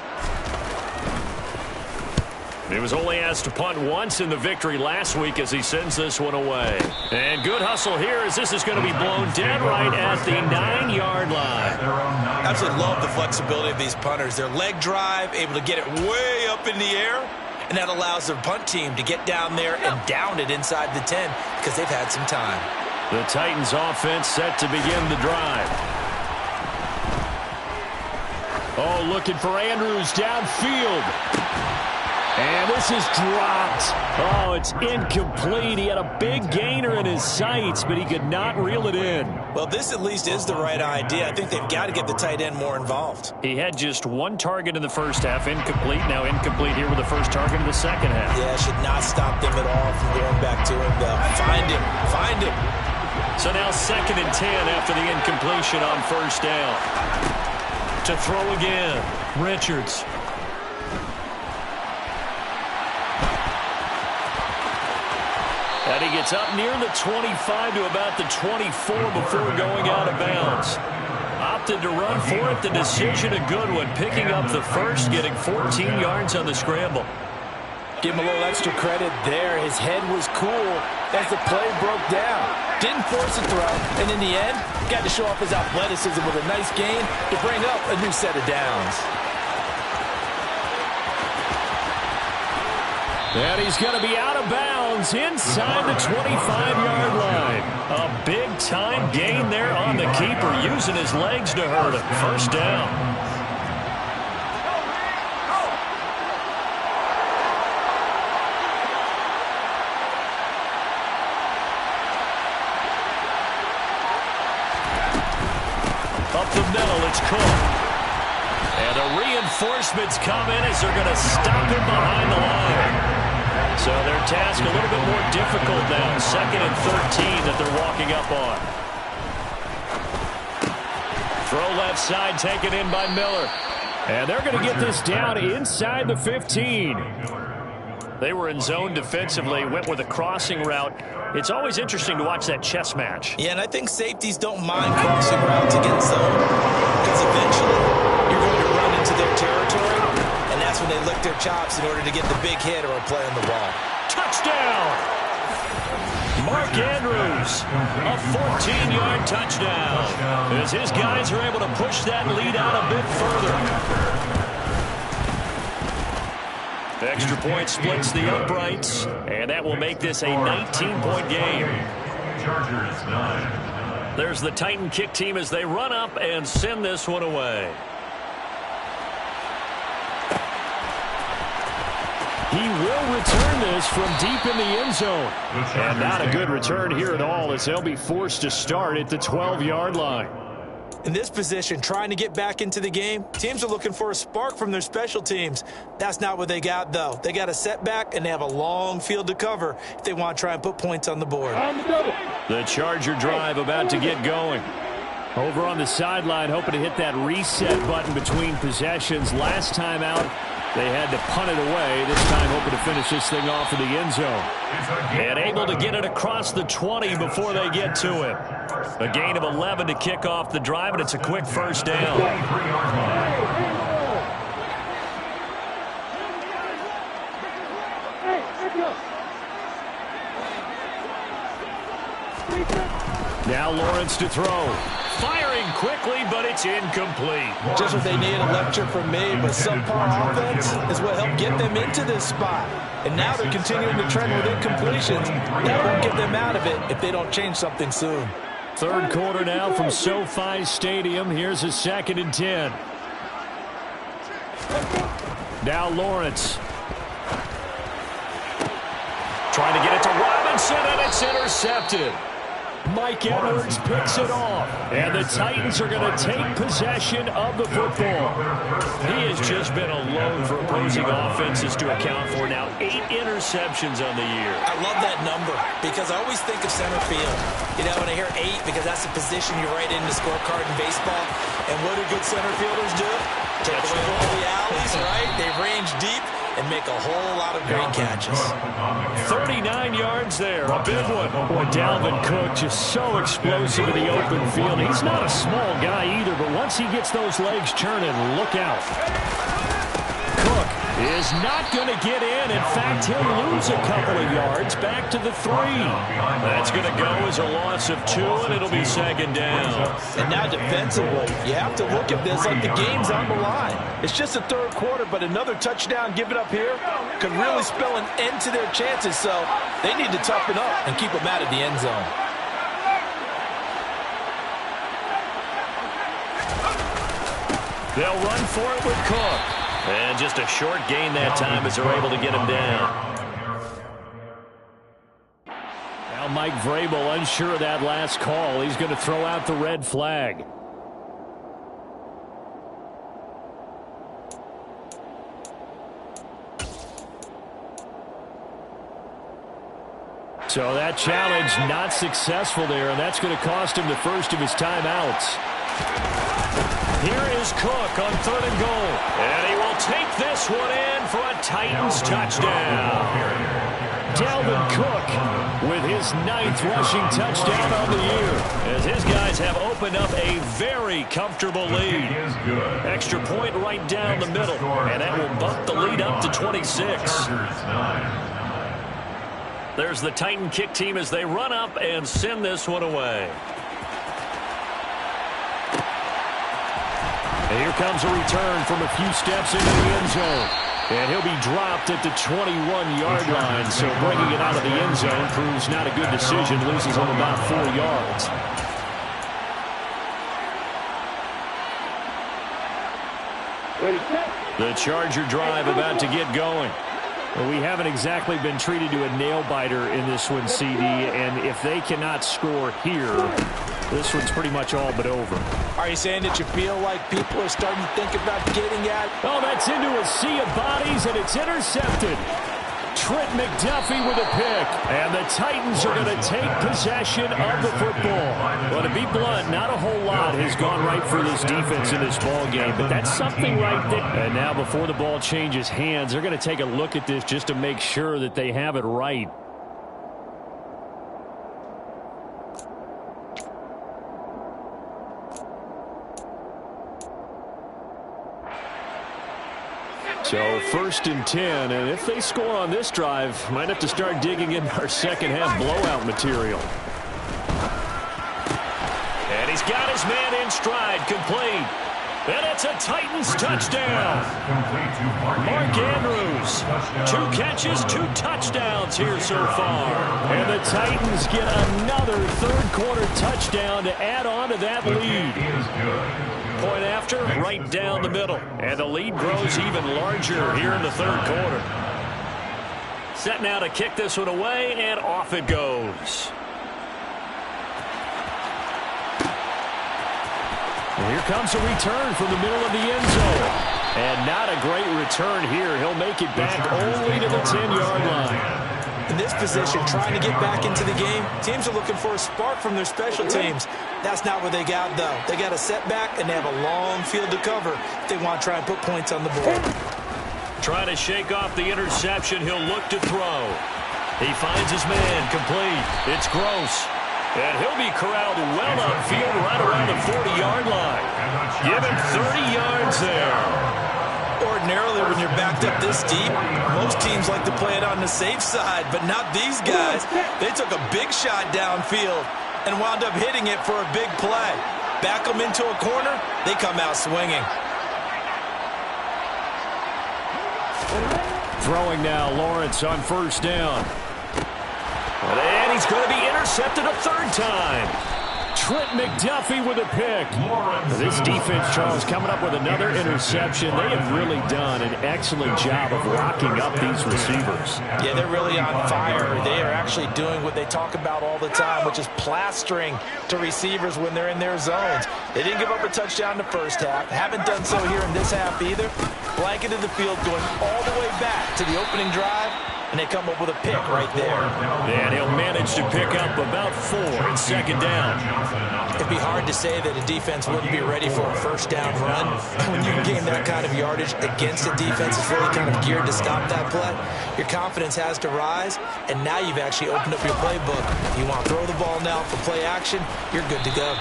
He was only asked to punt once in the victory last week as he sends this one away. And good hustle here as this is going to be blown dead right at the 9-yard line. Absolutely love the flexibility of these punters. Their leg drive, able to get it way up in the air, and that allows their punt team to get down there and down it inside the 10 because they've had some time. The Titans offense set to begin the drive. Oh, looking for Andrews downfield. And this is dropped. Oh, it's incomplete. He had a big gainer in his sights, but he could not reel it in. Well, this at least is the right idea. I think they've got to get the tight end more involved. He had just 1 target in the first half, incomplete. Now incomplete here with the first target in the second half. Yeah, should not stop them at all from going back to him, though. Find him. Find him. So now 2nd and 10 after the incompletion on 1st down. To throw again, Richards. And he gets up near the 25 to about the 24 before going out of bounds. Opted to run for it. The decision a good one. Picking up the first, getting 14 yards on the scramble. Give him a little extra credit there. His head was cool as the play broke down. Didn't force a throw, and in the end, got to show off his athleticism with a nice gain to bring up a new set of downs. And he's going to be out of bounds inside the 25-yard line. A big-time gain there on the keeper, using his legs to hurt him. First down. Up the middle, it's Cook. And the reinforcements come in as they're going to stop him behind the line. So their task a little bit more difficult now. 2nd and 13 that they're walking up on. Throw left side, taken in by Miller. And they're going to get this down inside the 15. They were in zone defensively, went with a crossing route. It's always interesting to watch that chess match. Yeah, and I think safeties don't mind crossing routes against zone because eventually you're going to run into their territory, and that's when they lick their chops in order to get the big hit or a play on the ball. Touchdown! Mark Andrews, a 14-yard touchdown, as his guys are able to push that lead out a bit further. Extra point splits the uprights, and that will make this a 19-point game. Chargers 9. There's the Titan kick team as they run up and send this one away. He will return this from deep in the end zone. And not a good return here at all, as they'll be forced to start at the 12-yard line. In this position, trying to get back into the game, teams are looking for a spark from their special teams. That's not what they got, though. They got a setback, and they have a long field to cover if they want to try and put points on the board. The Charger drive about to get going. Over on the sideline, hoping to hit that reset button between possessions. Last time out, they had to punt it away. This time hoping to finish this thing off in the end zone. And able to get it across the 20 before they get to him. A gain of 11 to kick off the drive, and it's a quick first down. Now Lawrence to throw. Firing quickly, but it's incomplete. Just what they need, a lecture from me, but subpar offense is what helped get them into this spot. And now they're continuing the trend with incompletions. That won't get them out of it if they don't change something soon. Third quarter now from SoFi Stadium. Here's a 2nd and 10. Now Lawrence. Trying to get it to Robinson, and it's intercepted. Mike Edwards picks it off, and the Titans are going to take possession of the football. He has just been a load for opposing offenses to account for now. 8 interceptions on the year. I love that number because I always think of center field. You know, when I hear 8, because that's the position you write in the scorecard in baseball. And what do good center fielders do? Take away all the alleys, right? They range deep and make a whole lot of great catches. 39 yards there, a big one. Boy, Dalvin Cook just so explosive in the open field. He's not a small guy either, but once he gets those legs churning, look out. Cook is not going to get in. In fact, he'll lose a couple of yards back to the 3. That's going to go as a loss of 2, and it'll be 2nd down. And now defensively, you have to look at this like the game's on the line. It's just the 3rd quarter, but another touchdown given up here could really spell an end to their chances, so they need to toughen up and keep them out of the end zone. They'll run for it with Cook. And just a short gain that time as they're able to get him down. Now Mike Vrabel unsure of that last call. He's going to throw out the red flag. So that challenge not successful there, and that's going to cost him the first of his timeouts. Here is Cook on 3rd and goal. And he will take this one in for a Titans touchdown. Dalvin Cook with his 9th rushing touchdown on the year, as his guys have opened up a very comfortable lead. Extra point right down the middle, and that will bump the lead up to 26. There's the Titan kick team as they run up and send this one away. And here comes a return from a few steps into the end zone. And he'll be dropped at the 21-yard line. So bringing it out of the end zone proves not a good decision. Loses him about 4 yards. The Charger drive about to get going. Well, we haven't exactly been treated to a nail-biter in this one, CD, and if they cannot score here, this one's pretty much all but over. Are you saying that you feel like people are starting to think about getting at? Oh, that's into a sea of bodies, and it's intercepted. Trent McDuffie with a pick. And the Titans are going to take possession of the football. Well, to be blunt, not a whole lot has gone right for this defense in this ball game, but that's something right there. And now before the ball changes hands, they're going to take a look at this just to make sure that they have it right. So 1st and 10, and if they score on this drive, might have to start digging in our second half blowout material. And he's got his man in stride, complete. And it's a Titans touchdown. Mark Andrews, 2 catches, 2 touchdowns here so far. And the Titans get another third-quarter touchdown to add on to that lead. Point after, right down the middle. And the lead grows even larger here in the third quarter. Set now to kick this one away, and off it goes. And here comes a return from the middle of the end zone. And not a great return here. He'll make it back only to the 10-yard line. In this position, trying to get back into the game, teams are looking for a spark from their special teams. That's not what they got, though. They got a setback, and they have a long field to cover if they want to try and put points on the board. Trying to shake off the interception. He'll look to throw. He finds his man, complete. It's Gross. And he'll be corralled well upfield right around the 40-yard line. Give him 30 yards there. Ordinarily, when you're backed up this deep, most teams like to play it on the safe side, but not these guys. They took a big shot downfield and wound up hitting it for a big play. Back them into a corner, they come out swinging. Throwing now, Lawrence on 1st down. And he's going to be intercepted a 3rd time. Trent McDuffie with a pick. This defense, Charles, coming up with another interception. They have really done an excellent job of locking up these receivers. Yeah, they're really on fire. They are actually doing what they talk about all the time, which is plastering to receivers when they're in their zones. They didn't give up a touchdown in the first half. Haven't done so here in this half either. Blanketed the field going all the way back to the opening drive, and they come up with a pick right there. And he'll manage to pick up about 4 in 2nd down. It'd be hard to say that a defense wouldn't be ready for a 1st down run. When you gain that kind of yardage against a defense that's really kind of geared to stop that play, your confidence has to rise, and now you've actually opened up your playbook. You want to throw the ball now for play action, you're good to go.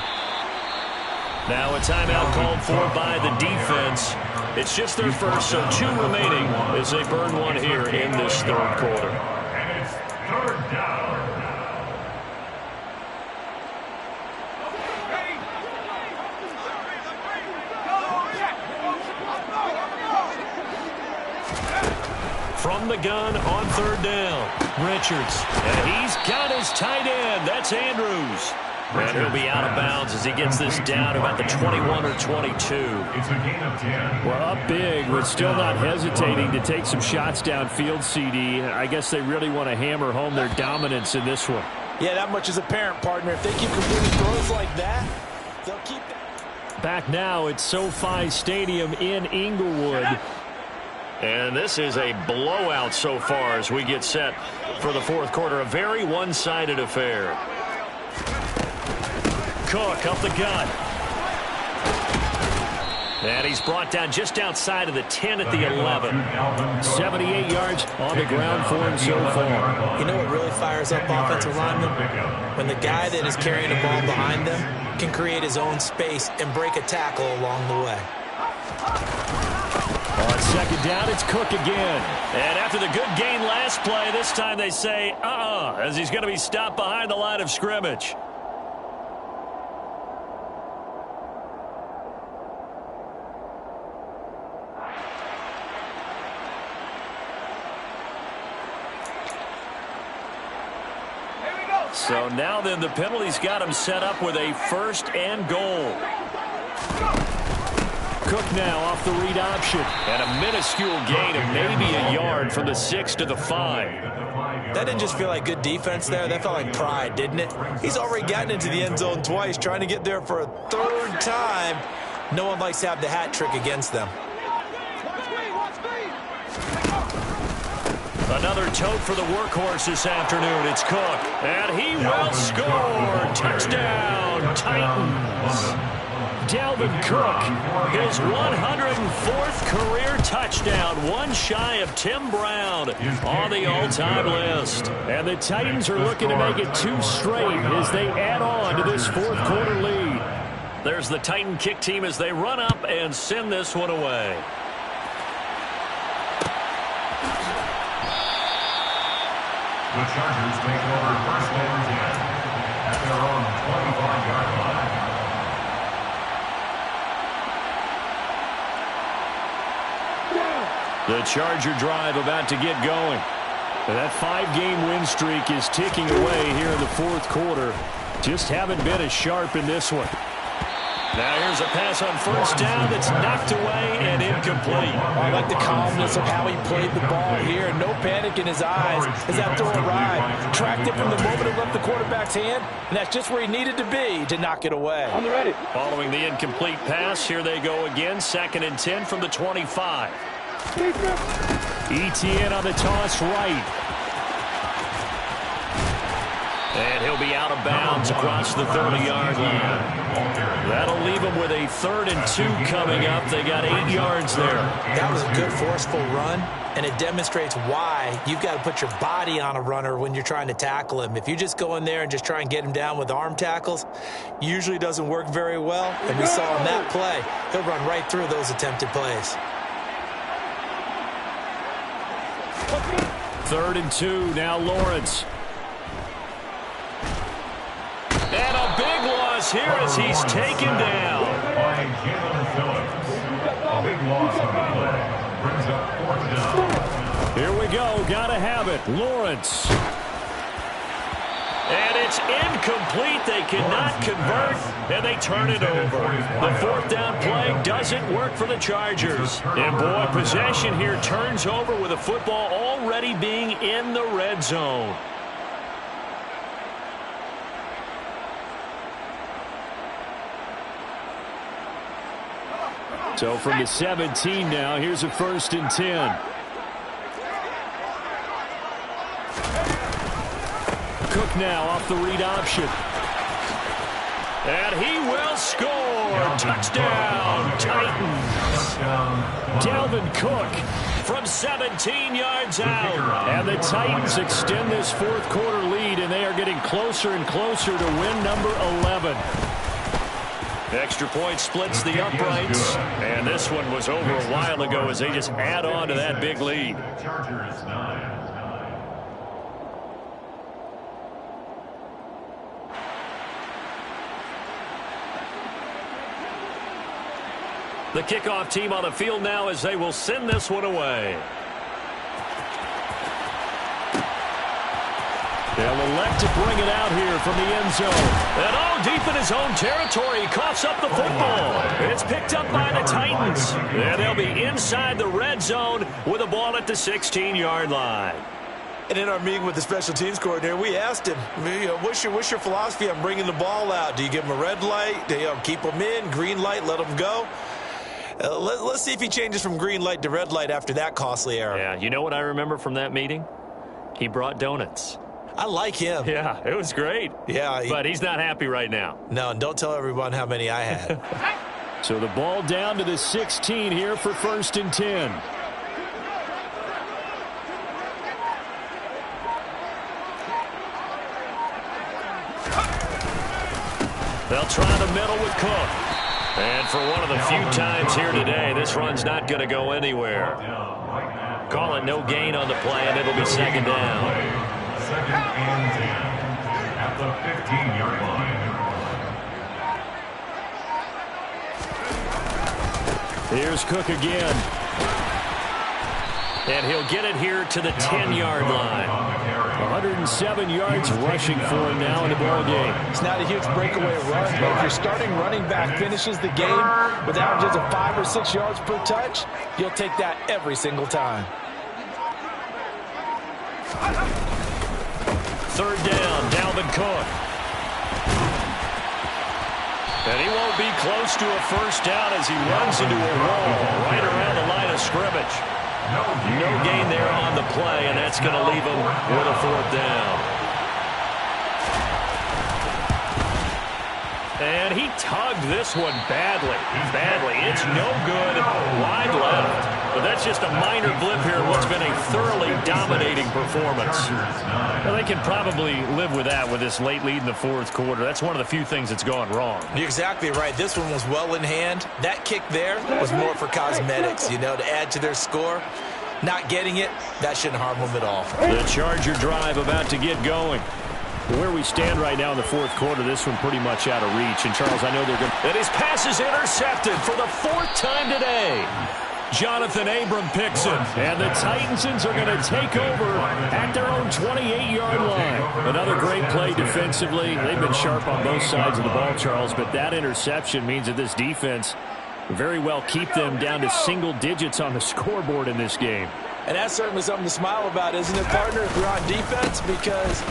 Now a timeout called for by the defense. It's just their first, so 2 remaining as they burn one here in this 3rd quarter. And it's 3rd down. From the gun on 3rd down, Richards. And he's got his tight end. That's Andrews. And he'll be out of bounds as he gets this down to about the 21 or 22. It's a gain of 10. Well, up big, but still not hesitating to take some shots downfield, CD. I guess they really want to hammer home their dominance in this one. Yeah, that much is apparent, partner. If they keep completing throws like that, they'll keep that. Back now at SoFi Stadium in Inglewood. And this is a blowout so far as we get set for the 4th quarter. A very one-sided affair. Cook up the gut. And he's brought down just outside of the 10 at the 11. 78 yards on the ground for him so far. You know what really fires up offensive linemen? When the guy that is carrying the ball behind them can create his own space and break a tackle along the way. On 2nd down, it's Cook again. And after the good gain last play, this time they say, as he's going to be stopped behind the line of scrimmage. So now then the penalty's got him set up with a 1st and goal. Cook now off the read option. And a minuscule gain of maybe a yard from the 6 to the 5. That didn't just feel like good defense there. That felt like pride, didn't it? He's already gotten into the end zone twice, trying to get there for a 3rd time. No one likes to have the hat trick against them. Another tote for the workhorse this afternoon. It's Cook. And he will score. Touchdown, Titans. Dalvin Cook, his 104th career touchdown, one shy of Tim Brown on the all-time list. And the Titans are looking to make it 2 straight as they add on to this fourth quarter lead. There's the Titan kick team as they run up and send this one away. The Chargers take over first and 10 at their own 25-yard line. The Charger drive about to get going. That 5-game win streak is ticking away here in the fourth quarter. Just haven't been as sharp in this one. Now here's a pass on first down that's knocked away and incomplete. I like the calmness of how he played the ball here. No panic in his eyes as that throw arrived. Tracked it from the moment it left the quarterback's hand, and that's just where he needed to be to knock it away. On the ready. Following the incomplete pass, here they go again. 2nd and 10 from the 25. ETN on the toss right. And he'll be out of bounds across the 30-yard line. That'll leave them with a 3rd and 2 coming up. They got 8 yards there. That was a good, forceful run, and it demonstrates why you've got to put your body on a runner when you're trying to tackle him. If you just go in there and just try and get him down with arm tackles, usually doesn't work very well. And we saw in that play, he'll run right through those attempted plays. 3rd and 2, now Lawrence. And a big loss here as he's taken down. By Jalen Phillips. A big loss on the play. Brings up 4th down. Here we go. Gotta have it. Lawrence. And it's incomplete. They cannot convert, and they turn it over. The 4th down play doesn't work for the Chargers. And, boy, possession here turns over with the football already being in the red zone. So from the 17 now, here's a 1st and 10. Cook now off the read option. And he will score. Touchdown, Titans. Dalvin Cook from 17 yards out. And the Titans extend this fourth quarter lead, and they are getting closer and closer to win number 11. Extra point splits the uprights, and this one was over a while ago as they just add on to that big lead. Chargers 9. The kickoff team on the field now as they will send this one away. They'll elect to bring it out here from the end zone. And all deep in his own territory, he coughs up the football. It's picked up by the Titans. And they'll be inside the red zone with the ball at the 16-yard line. And in our meeting with the special teams coordinator, we asked him, what's your philosophy on bringing the ball out? Do you give him a red light? Do you keep him in? Green light, let him go? Let's see if he changes from green light to red light after that costly error. Yeah, you know what I remember from that meeting? He brought donuts. I like him. Yeah, it was great. Yeah. But he's not happy right now. No, and don't tell everyone how many I had. So the ball down to the 16 here for 1st and 10. They'll try the middle with Cook. And for one of the few times here today, this run's not going to go anywhere. Call it no gain on the play, and it'll be 2nd down. 2nd and 10 at the 15-yard line. Here's Cook again. And he'll get it here to the 10-yard line. 107 yards rushing for him now in the ball game. It's not a huge breakaway run, but if your starting running back finishes the game with averages of 5 or 6 yards per touch, you'll take that every single time. 3rd down, Dalvin Cook. And he won't be close to a 1st down as he runs into a wall right around the line of scrimmage. No gain there on the play, and that's going to leave them with a 4th down. And he tugged this one badly. It's no good. Wide left. But that's just a minor blip here in what's been a thoroughly dominating performance. Well, they can probably live with that with this late lead in the 4th quarter. That's one of the few things that's gone wrong. You're exactly right. This one was well in hand. That kick there was more for cosmetics, to add to their score. Not getting it, that shouldn't harm them at all. The Charger drive about to get going. Where we stand right now in the 4th quarter, this one pretty much out of reach. And, Charles, I know they're going to... And his pass is intercepted for the 4th time today. Jonathan Abram picks it. And the Titans are going to take over at their own 28-yard line. Another great play defensively. They've been sharp on both sides of the ball, Charles. But that interception means that this defense very well keep them down to single digits on the scoreboard in this game. And that's certainly something to smile about, isn't it, partner, if you're on defense? Because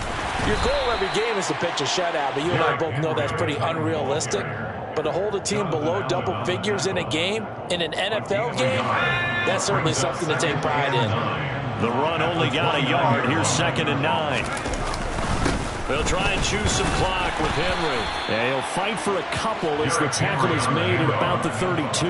your goal every game is to pitch a shutout, but you and I both know that's pretty unrealistic. But to hold a team below double figures in a game, in an NFL game, that's certainly something to take pride in. The run only got a yard. Here's 2nd and 9. They'll try and choose some clock with Henry. And he'll fight for a couple as the tackle is made at about the 32.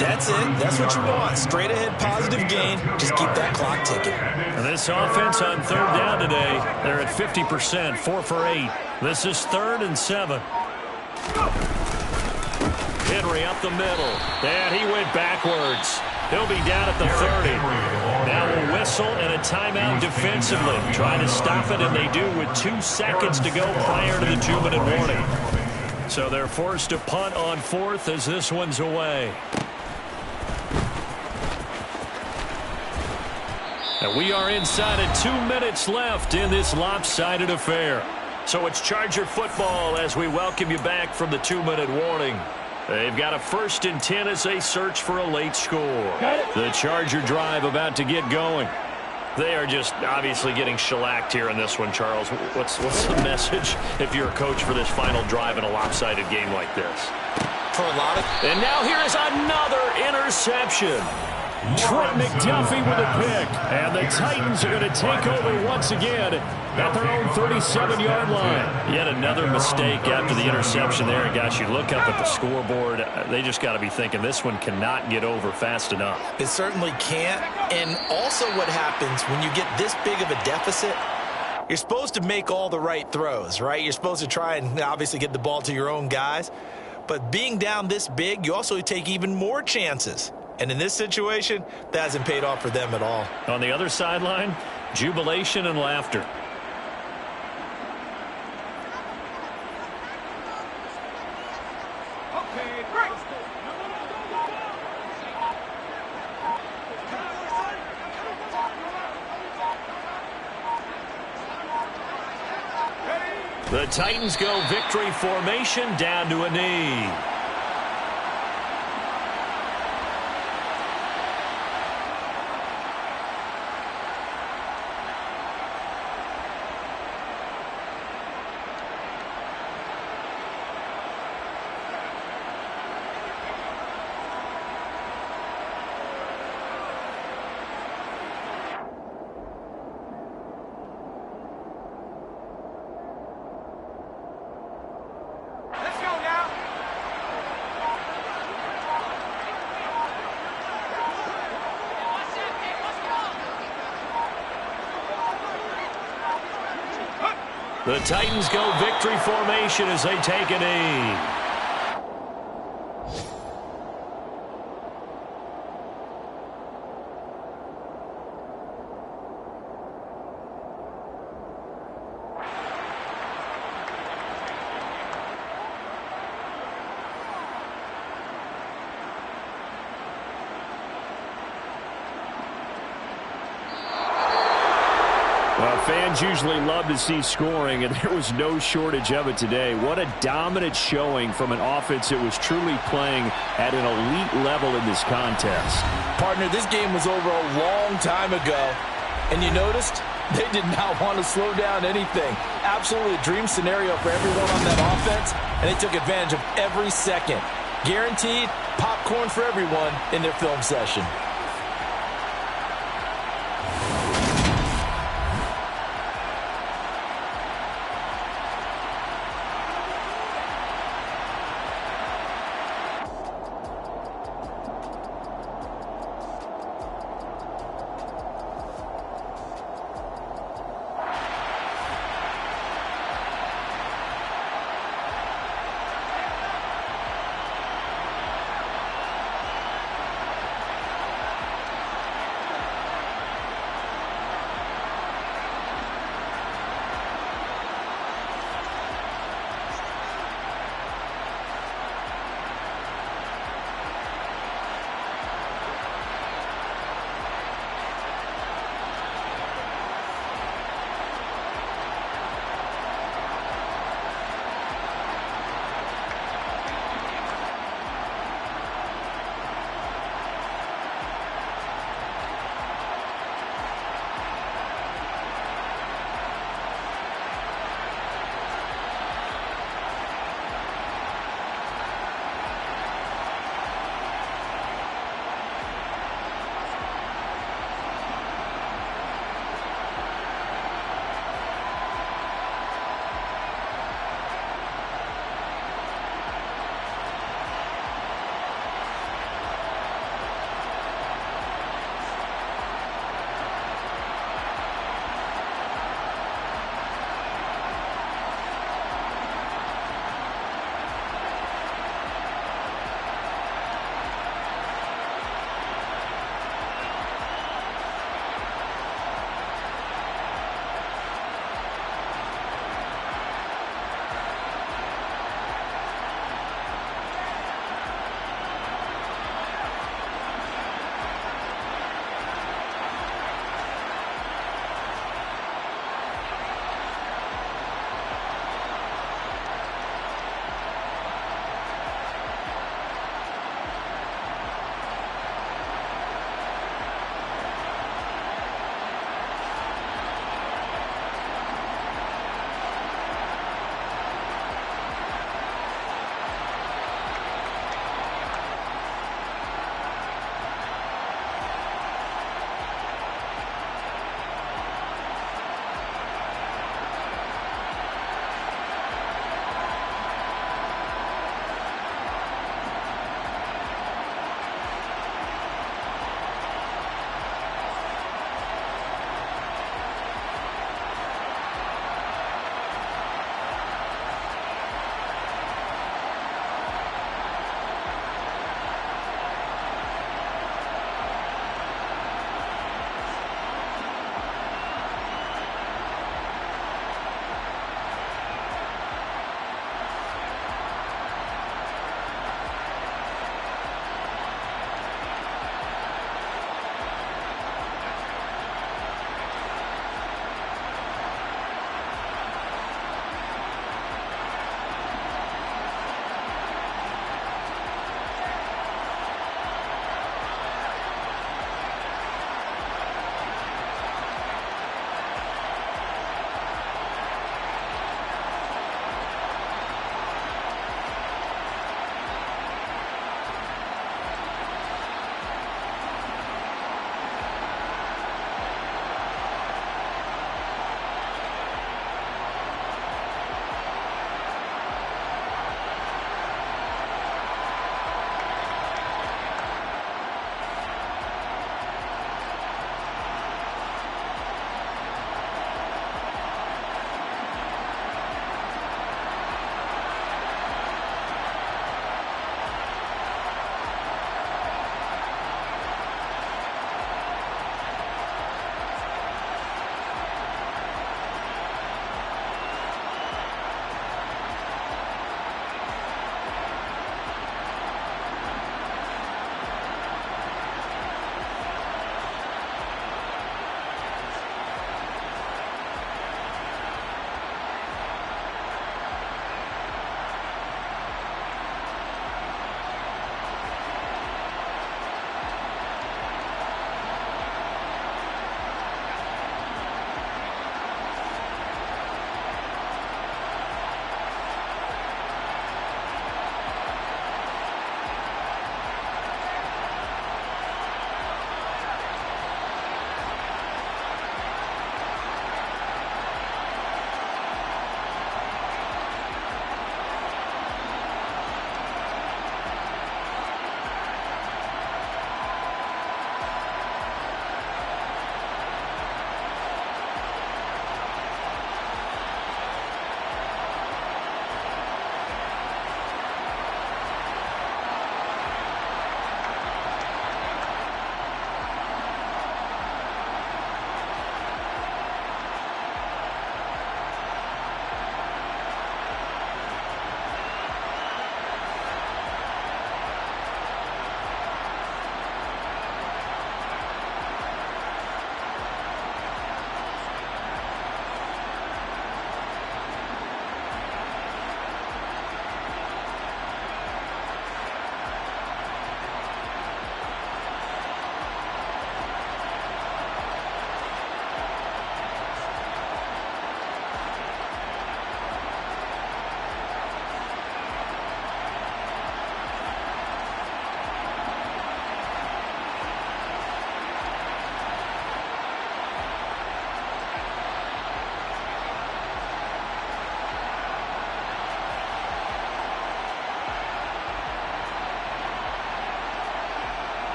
That's it. That's what you want. Straight ahead positive gain. Just keep that clock ticking. And this offense on 3rd down today, they're at 50%, 4 for 8. This is 3rd and 7. Henry up the middle. And he went backwards. He'll be down at the 30. Now a whistle and a timeout defensively. Trying to stop it, and they do with 2 seconds to go prior to the 2-minute warning. So they're forced to punt on 4th as this one's away. And we are inside of 2 minutes left in this lopsided affair. So it's Charger football as we welcome you back from the 2-minute warning. They've got a 1st and 10 as they search for a late score. The Charger drive about to get going. They are just obviously getting shellacked here in this one, Charles. What's the message if you're a coach for this final drive in a lopsided game like this? For a lot of... And now here is another interception. Trent McDuffie with a pick. And the Titans are going to take over once again at their own 37-yard line. Yet another mistake after the interception there. And gosh, you look up at the scoreboard, they just got to be thinking this one cannot get over fast enough. It certainly can't. And also what happens when you get this big of a deficit, you're supposed to make all the right throws, right? You're supposed to try and obviously get the ball to your own guys. But being down this big, you also take even more chances. And in this situation, that hasn't paid off for them at all. On the other sideline, jubilation and laughter. Okay, great. The Titans go victory formation down to a knee. The Titans go victory formation as they take a knee. Fans usually love to see scoring, and there was no shortage of it today. What a dominant showing from an offense that was truly playing at an elite level in this contest. Partner, this game was over a long time ago, and you noticed they did not want to slow down anything. Absolutely a dream scenario for everyone on that offense, and they took advantage of every second. Guaranteed popcorn for everyone in their film session.